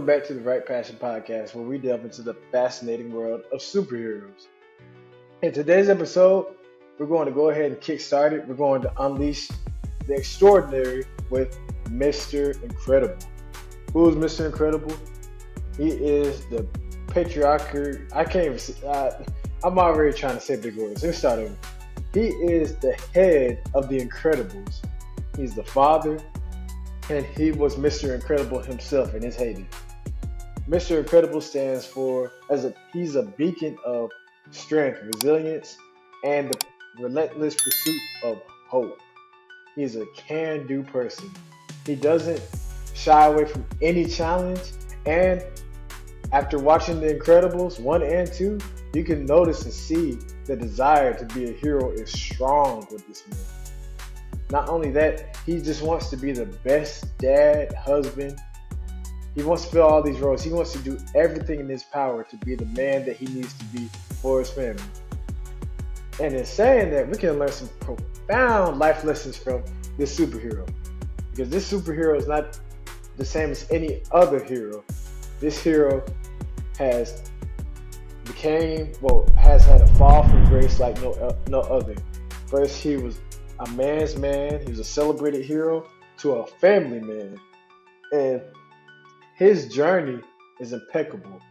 welcome back to the Wrightpassion podcast, where we delve into the fascinating world of superheroes. In today's episode, we're going to go ahead and kickstart it. We're going to unleash the extraordinary with Mr. Incredible. Who is Mr. Incredible? He is the patriarch. I can't even say, I'm already trying to say big words. Let's start over. He is the head of the Incredibles. He's the father, and he was Mr. Incredible himself in his heyday. Mr. Incredible stands for he's a beacon of strength, resilience, and the relentless pursuit of hope. He's a can-do person. He doesn't shy away from any challenge, and after watching The Incredibles 1 and 2, you can notice and see the desire to be a hero is strong with this man. Not only that, he just wants to be the best dad, husband. He wants to fill all these roles. He wants to do everything in his power to be the man that he needs to be for his family. And in saying that, we can learn some profound life lessons from this superhero. Because this superhero is not the same as any other hero. This hero has had a fall from grace like no other. First, he was a man's man. He was a celebrated hero to a family man. And his journey is impeccable.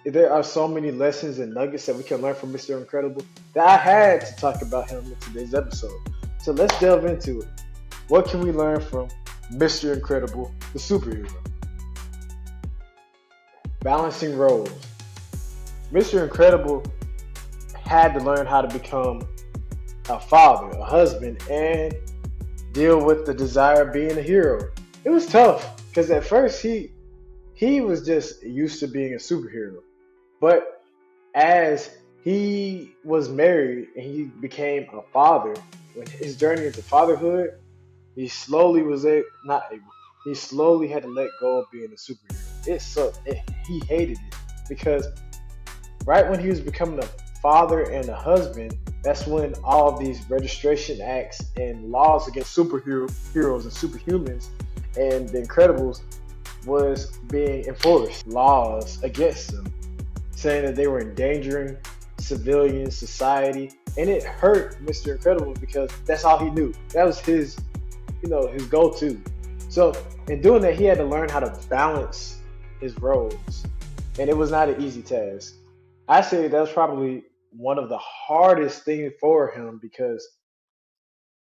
There are so many lessons and nuggets that we can learn from Mr. Incredible that I had to talk about him in today's episode. So let's delve into it. What can we learn from Mr. Incredible, the superhero? Balancing roles. Mr. Incredible had to learn how to become a father, a husband, and deal with the desire of being a hero. It was tough because at first he was just used to being a superhero. But as he was married and he became a father, when his journey into fatherhood, he slowly had to let go of being a superhero. It sucked. He hated it because right when he was becoming a father and a husband, that's when all of these registration acts and laws against superheroes and superhumans and the Incredibles was being enforced. Laws against them, saying that they were endangering civilian society, and it hurt Mr. Incredible because that's all he knew. That was his go-to. So in doing that, he had to learn how to balance his roles, and it was not an easy task. I say that was probably one of the hardest things for him because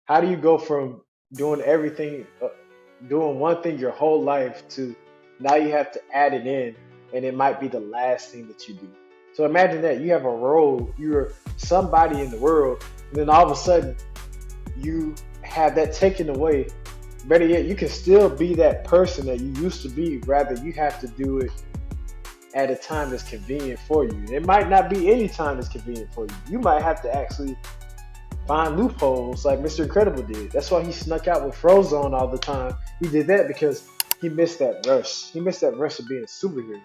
how do you go from doing doing one thing your whole life to now you have to add it in and it might be the last thing that you do. So imagine that you have a role, you're somebody in the world, and then all of a sudden you have that taken away. Better yet, you can still be that person that you used to be, rather you have to do it at a time that's convenient for you. It might not be any time that's convenient for you. You might have to actually find loopholes like Mr. Incredible did. That's why he snuck out with Frozone all the time. He did that because he missed that rush. He missed that rush of being a superhero,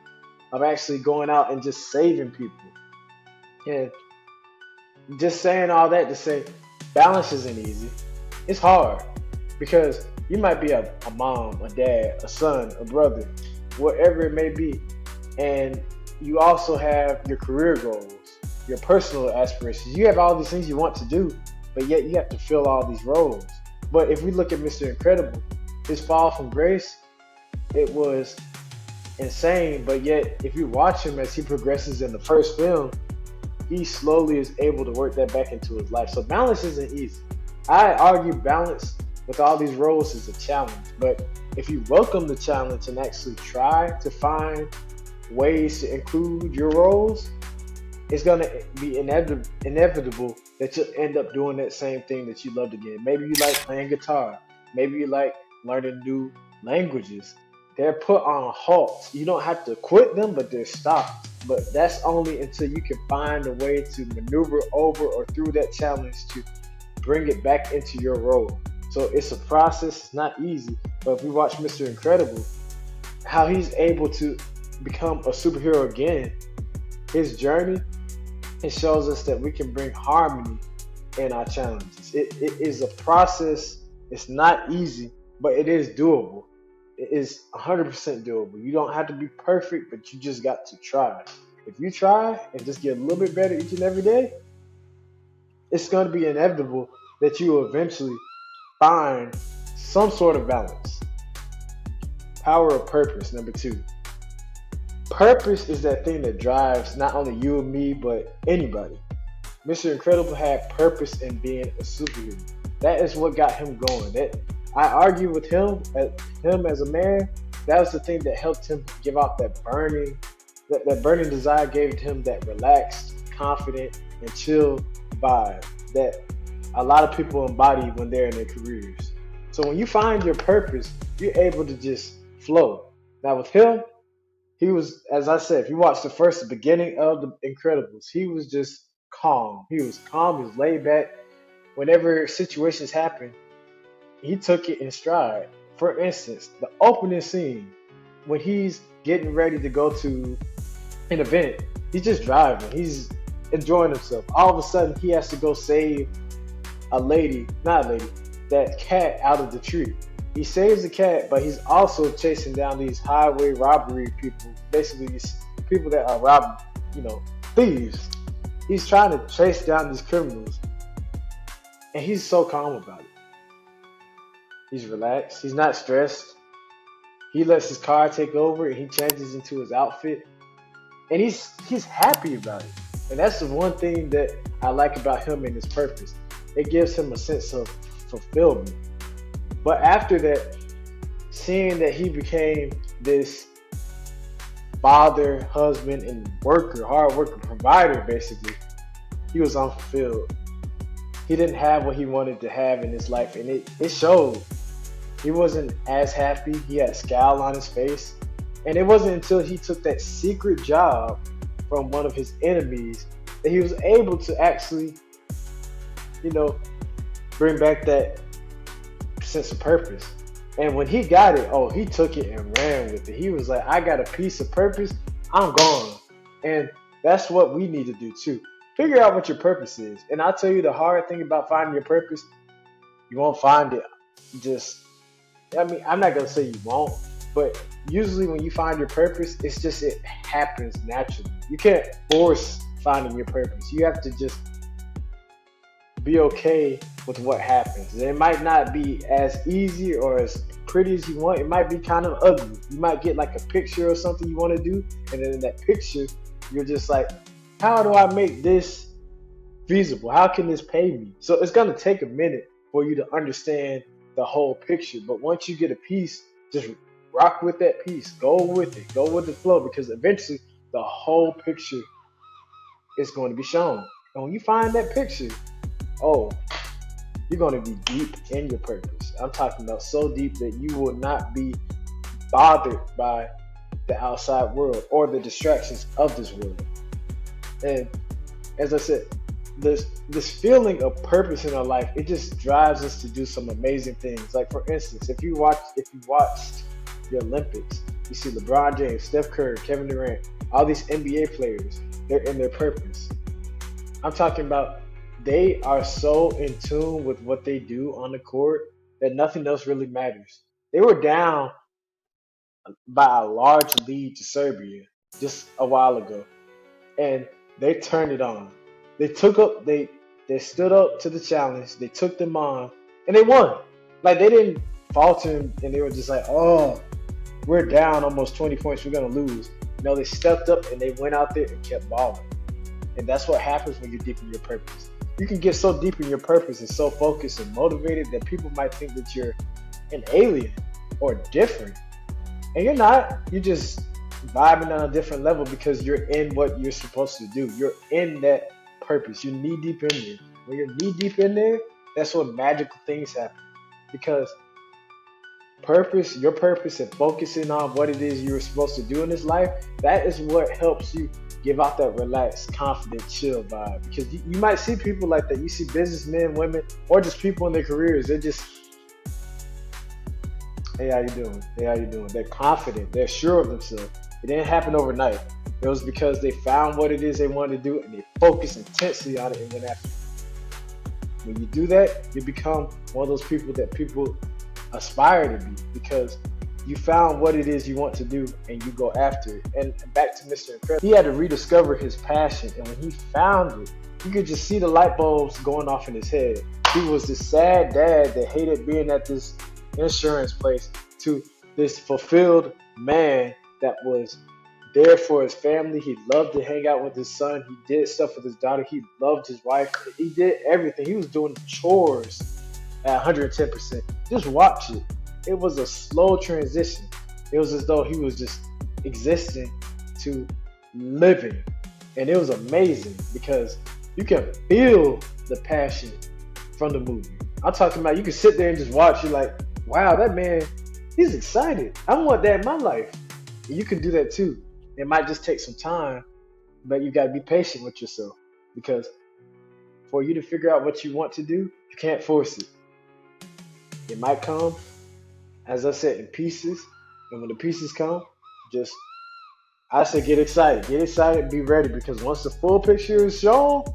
of actually going out and just saving people. And just saying all that to say balance isn't easy. It's hard because you might be a mom, a dad, a son, a brother, whatever it may be. And you also have your career goals, your personal aspirations. You have all these things you want to do, but yet you have to fill all these roles. But if we look at Mr. Incredible, his fall from grace, it was insane. But yet, if you watch him as he progresses in the first film, he slowly is able to work that back into his life. So balance isn't easy. I argue balance with all these roles is a challenge. But if you welcome the challenge and actually try to find ways to include your roles, it's going to be inevitable that you'll end up doing that same thing that you loved again. Maybe you like playing guitar. Maybe you like learning new languages. They're put on halt. You don't have to quit them, but they're stopped. But that's only until you can find a way to maneuver over or through that challenge to bring it back into your role. So it's a process. It's not easy. But if we watch Mr. Incredible, how he's able to become a superhero again, his journey, it shows us that we can bring harmony in our challenges. It is a process. It's not easy, but it is doable. is 100% doable. You don't have to be perfect, but you just got to try. If you try and just get a little bit better each and every day, it's going to be inevitable that you will eventually find some sort of balance. Power of purpose, number two. Purpose is that thing that drives not only you and me, but anybody. Mr. Incredible had purpose in being a superhero. That is what got him going. That I argue with him as a man. That was the thing that helped him give out that burning desire gave him that relaxed, confident, and chill vibe that a lot of people embody when they're in their careers. So when you find your purpose, you're able to just flow. Now with him, he was, as I said, if you watch the beginning of the Incredibles, he was just calm. He was calm. He was laid back. Whenever situations happen, he took it in stride. For instance, the opening scene when he's getting ready to go to an event, he's just driving. He's enjoying himself. All of a sudden, he has to go save that cat out of the tree. He saves the cat, but he's also chasing down these highway robbery people, basically these people that are thieves. He's trying to chase down these criminals, and he's so calm about it. He's relaxed. He's not stressed. He lets his car take over, and he changes into his outfit, and he's happy about it. And that's the one thing that I like about him and his purpose. It gives him a sense of fulfillment. But after that, seeing that he became this father, husband, and hard worker, provider, basically, he was unfulfilled. He didn't have what he wanted to have in his life, and it showed. He wasn't as happy. He had a scowl on his face. And it wasn't until he took that secret job from one of his enemies that he was able to actually, bring back that sense of purpose. And when he got it, he took it and ran with it. He was like, I got a piece of purpose, I'm gone. And that's what we need to do too. Figure out what your purpose is. And I'll tell you the hard thing about finding your purpose, you won't find it I'm not going to say you won't, but usually when you find your purpose, it happens naturally. You can't force finding your purpose. You have to just be okay with what happens. It might not be as easy or as pretty as you want. It might be kind of ugly. You might get like a picture or something you want to do, and then in that picture, you're just like, how do I make this feasible? How can this pay me? So it's going to take a minute for you to understand the whole picture. But once you get a piece, just rock with that piece. Go with it. Go with the flow, because eventually the whole picture is going to be shown. And when you find that picture, you're going to be deep in your purpose. I'm talking about so deep that you will not be bothered by the outside world or the distractions of this world. And as I said, this feeling of purpose in our life, it just drives us to do some amazing things. Like for instance, if you watched the Olympics, you see LeBron James, Steph Curry, Kevin Durant, all these NBA players, they're in their purpose. I'm talking about they are so in tune with what they do on the court that nothing else really matters. They were down by a large lead to Serbia just a while ago, and they turned it on. They stood up to the challenge. They took them on, and they won. Like, they didn't falter, and they were just like, we're down almost 20 points. We're going to lose. No, they stepped up, and they went out there and kept balling. And that's what happens when you're deep in your purpose. You can get so deep in your purpose and so focused and motivated that people might think that you're an alien or different. And you're not. You're just vibing on a different level because you're in what you're supposed to do. You're in that purpose. You're knee deep in there. When you're knee deep in there, that's when magical things happen. Because your purpose and focusing on what it is you're supposed to do in this life, that is what helps you give out that relaxed, confident, chill vibe. Because you might see people like that. You see businessmen, women, or just people in their careers. They're just, hey, how you doing? Hey, how you doing? They're confident. They're sure of themselves. It didn't happen overnight. It was because they found what it is they wanted to do and they focused intensely on it and went after it. When you do that, you become one of those people that people aspire to be, because You found what it is you want to do and you go after it. And back to Mr. Incredible, he had to rediscover his passion. And when he found it, you could just see the light bulbs going off in his head. He was this sad dad that hated being at this insurance place to this fulfilled man that was there for his family. He loved to hang out with his son. He did stuff with his daughter. He loved his wife. He did everything. He was doing chores at 110%. Just watch it. It was a slow transition. It was as though he was just existing to living. And it was amazing because you can feel the passion from the movie. I'm talking about you can sit there and just watch. You're like, wow, that man, he's excited. I want that in my life. And you can do that too. It might just take some time, but you got to be patient with yourself because for you to figure out what you want to do, you can't force it. It might come, as I said, in pieces. And when the pieces come, just, I say get excited. Get excited, be ready because once the full picture is shown,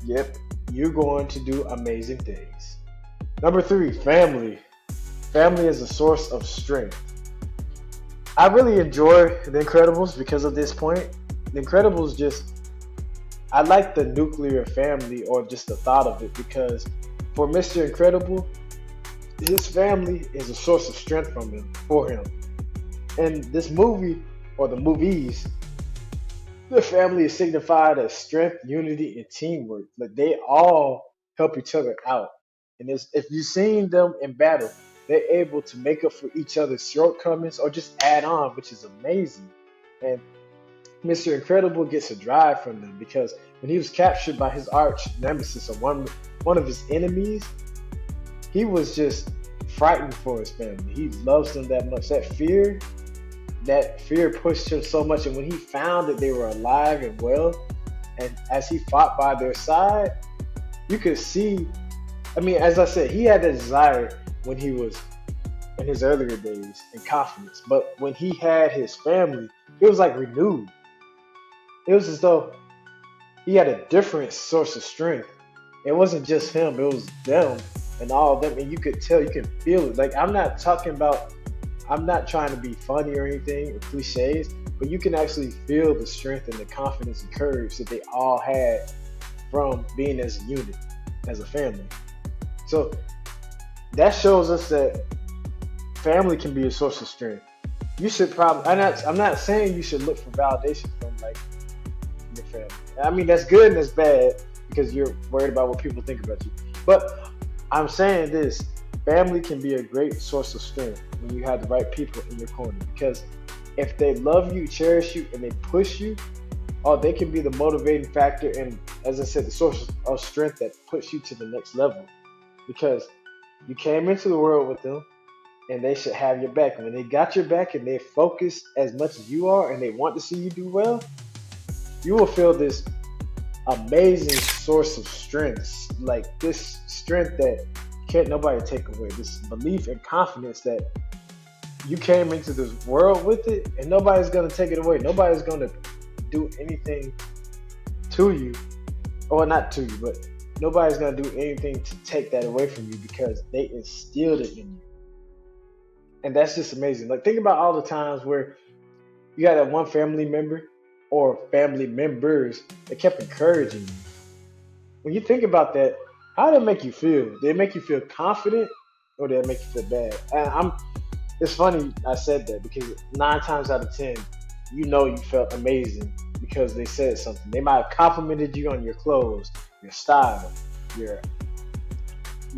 yep, you're going to do amazing things. Number 3, family. Family is a source of strength. I really enjoy The Incredibles because of this point. The Incredibles just, I like the nuclear family or just the thought of it because for Mr. Incredible, his family is a source of strength for him. And this movie, or the movies, the family is signified as strength, unity, and teamwork. Like they all help each other out. And if you've seen them in battle, they're able to make up for each other's shortcomings or just add on, which is amazing. And Mr. Incredible gets a drive from them because when he was captured by his arch nemesis or one of his enemies, he was just frightened for his family. He loves them that much. That fear pushed him so much. And when he found that they were alive and well, and as he fought by their side, you could see, I mean, as I said, he had a desire when he was in his earlier days and confidence. But when he had his family, it was like renewed. It was as though he had a different source of strength. It wasn't just him, it was them and all of them. And you could tell, you can feel it. Like I'm not trying to be funny or anything or cliches, but you can actually feel the strength and the confidence and courage that they all had from being as a unit, as a family. So that shows us that family can be a source of strength. You should probably, I'm not saying you should look for validation from like your family. I mean, that's good and that's bad because you're worried about what people think about you. But I'm saying this, family can be a great source of strength when you have the right people in your corner because if they love you, cherish you, and they push you, oh, they can be the motivating factor and, as I said, the source of strength that puts you to the next level because you came into the world with them and they should have your back. And when they got your back and they're focused as much as you are and they want to see you do well, you will feel this amazing source of strength, like this strength that can't nobody take away, this belief and confidence that you came into this world with it and nobody's going to take it away. Nobody's going to do anything to you, or not to you, but nobody's going to do anything to take that away from you because they instilled it in you. And that's just amazing. Like think about all the times where you got that one family member or family members that kept encouraging you. When you think about that, how did it make you feel? Did it make you feel confident or did it make you feel bad? And it's funny I said that because 9 times out of 10, you know you felt amazing because they said something. They might have complimented you on your clothes, your style, your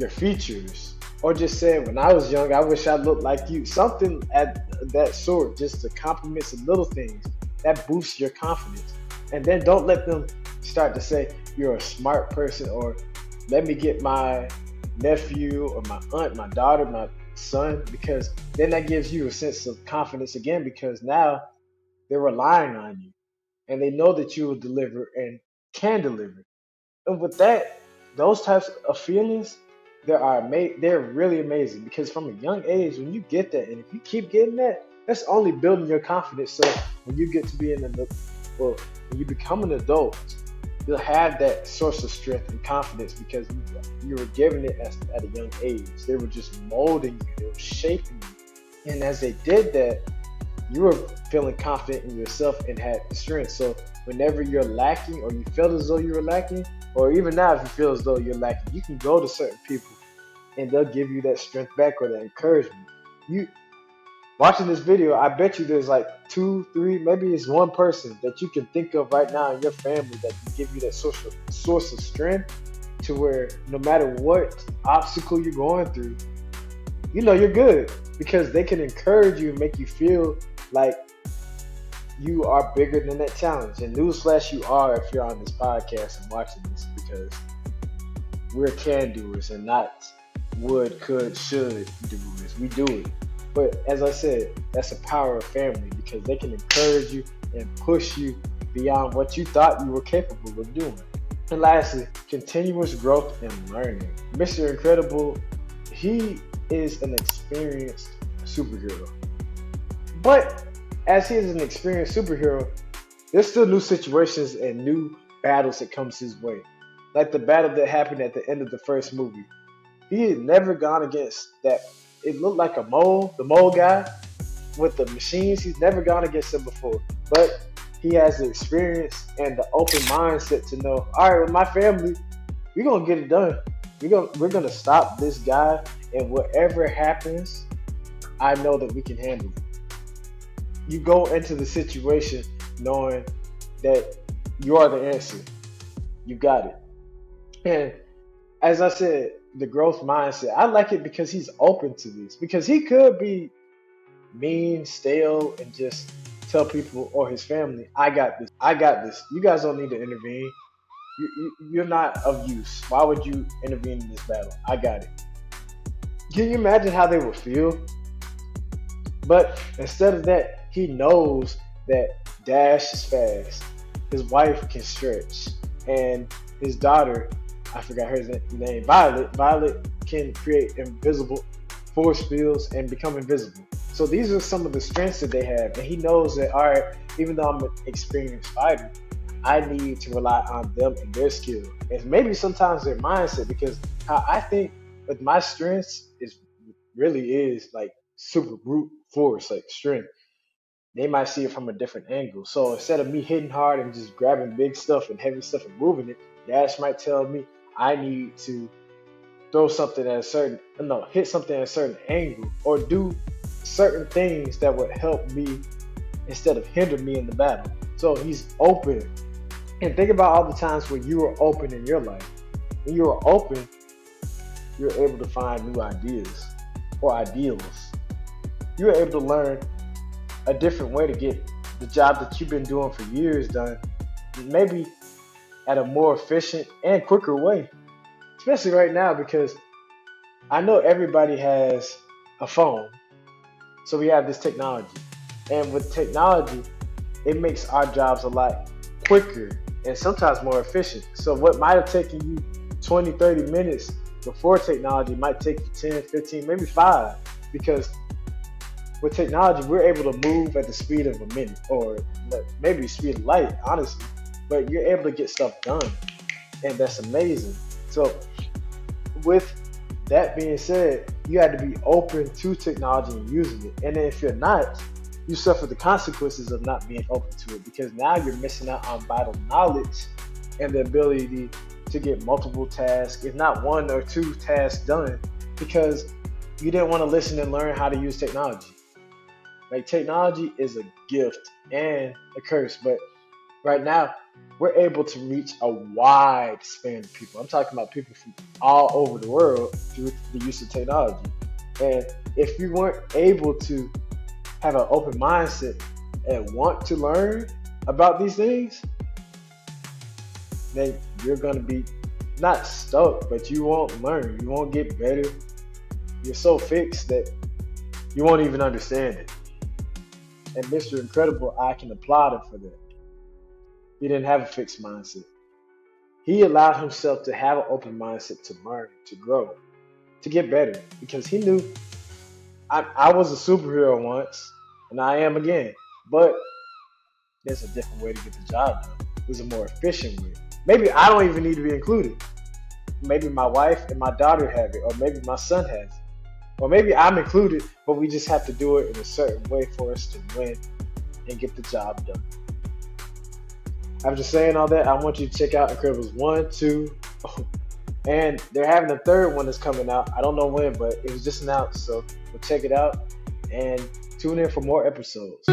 features, or just said, when I was young, I wish I looked like you. Something at that sort, just to compliment some little things that boosts your confidence. And then don't let them start to say you're a smart person or let me get my nephew or my aunt, my daughter, my son, because then that gives you a sense of confidence again because now they're relying on you and they know that you will deliver and can deliver. And with that, those types of feelings, they're really amazing because from a young age, when you get that, and if you keep getting that, that's only building your confidence. So when you get to be when you become an adult, you'll have that source of strength and confidence because you were given it at a young age. They were just molding you, they were shaping you. And as they did that, you were feeling confident in yourself and had the strength. So whenever you're lacking or you feel as though you're lacking, or even now if you feel as though you're lacking, you can go to certain people and they'll give you that strength back or that encouragement. You watching this video, I bet you there's like two, three, maybe it's one person that you can think of right now in your family that can give you that source of strength to where no matter what obstacle you're going through, you know you're good because they can encourage you and make you feel like you are bigger than that challenge. And newsflash, you are if you're on this podcast and watching this because we're can doers and not would, could, should doers. We do it. But as I said, that's the power of family because they can encourage you and push you beyond what you thought you were capable of doing. And lastly, continuous growth and learning. Mr. Incredible, he is an experienced superhero. But as he is an experienced superhero, there's still new situations and new battles that comes his way. Like the battle that happened at the end of the first movie. He had never gone against that. It looked like a mole, the mole guy with the machines. He's never gone against him before. But he has the experience and the open mindset to know, all right, with my family, we're going to get it done. We're gonna stop this guy, and whatever happens, I know that we can handle it. You go into the situation knowing that you are the answer. You got it. And as I said, the growth mindset, I like it because he's open to this. Because he could be mean, stale, and just tell people or his family, I got this. I got this. You guys don't need to intervene. You're not of use. Why would you intervene in this battle? I got it. Can you imagine how they would feel? But instead of that, he knows that Dash is fast. His wife can stretch. And his daughter, I forgot her name, Violet. Violet can create invisible force fields and become invisible. So these are some of the strengths that they have. And he knows that, all right, even though I'm an experienced fighter, I need to rely on them and their skill. And maybe sometimes their mindset, because how I think with my strengths really is like super brute force, like strength. They might see it from a different angle. So instead of me hitting hard and just grabbing big stuff and heavy stuff and moving it, Dash might tell me I need to hit something at a certain angle or do certain things that would help me instead of hinder me in the battle. So he's open. And think about all the times when you were open in your life. When you were open, you're able to find new ideas or ideals. You're able to learn a different way to get the job that you've been doing for years done, maybe at a more efficient and quicker way. Especially right now, because I know everybody has a phone. So we have this technology. And with technology, it makes our jobs a lot quicker and sometimes more efficient. So what might have taken you 20, 30 minutes before technology might take you 10, 15, maybe 5. Because with technology, we're able to move at the speed of a minute or maybe speed of light, honestly. But you're able to get stuff done. And that's amazing. So with that being said, you have to be open to technology and using it. And then if you're not, you suffer the consequences of not being open to it because now you're missing out on vital knowledge and the ability to get multiple tasks, if not 1 or 2 tasks done, because you didn't want to listen and learn how to use technology. Like technology is a gift and a curse, but right now we're able to reach a wide span of people. I'm talking about people from all over the world through the use of technology. And if you weren't able to have an open mindset and want to learn about these things, then you're going to be not stuck, but you won't learn. You won't get better. You're so fixed that you won't even understand it. And Mr. Incredible, I can applaud him for that. He didn't have a fixed mindset. He allowed himself to have an open mindset to learn, to grow, to get better, because he knew I was a superhero once, and I am again. But there's a different way to get the job done. There's a more efficient way. Maybe I don't even need to be included. Maybe my wife and my daughter have it, or maybe my son has it. Or maybe I'm included, but we just have to do it in a certain way for us to win and get the job done. After saying all that, I want you to check out Incredibles 1, 2, and they're having a third one that's coming out. I don't know when, but it was just announced, so we'll check it out and tune in for more episodes.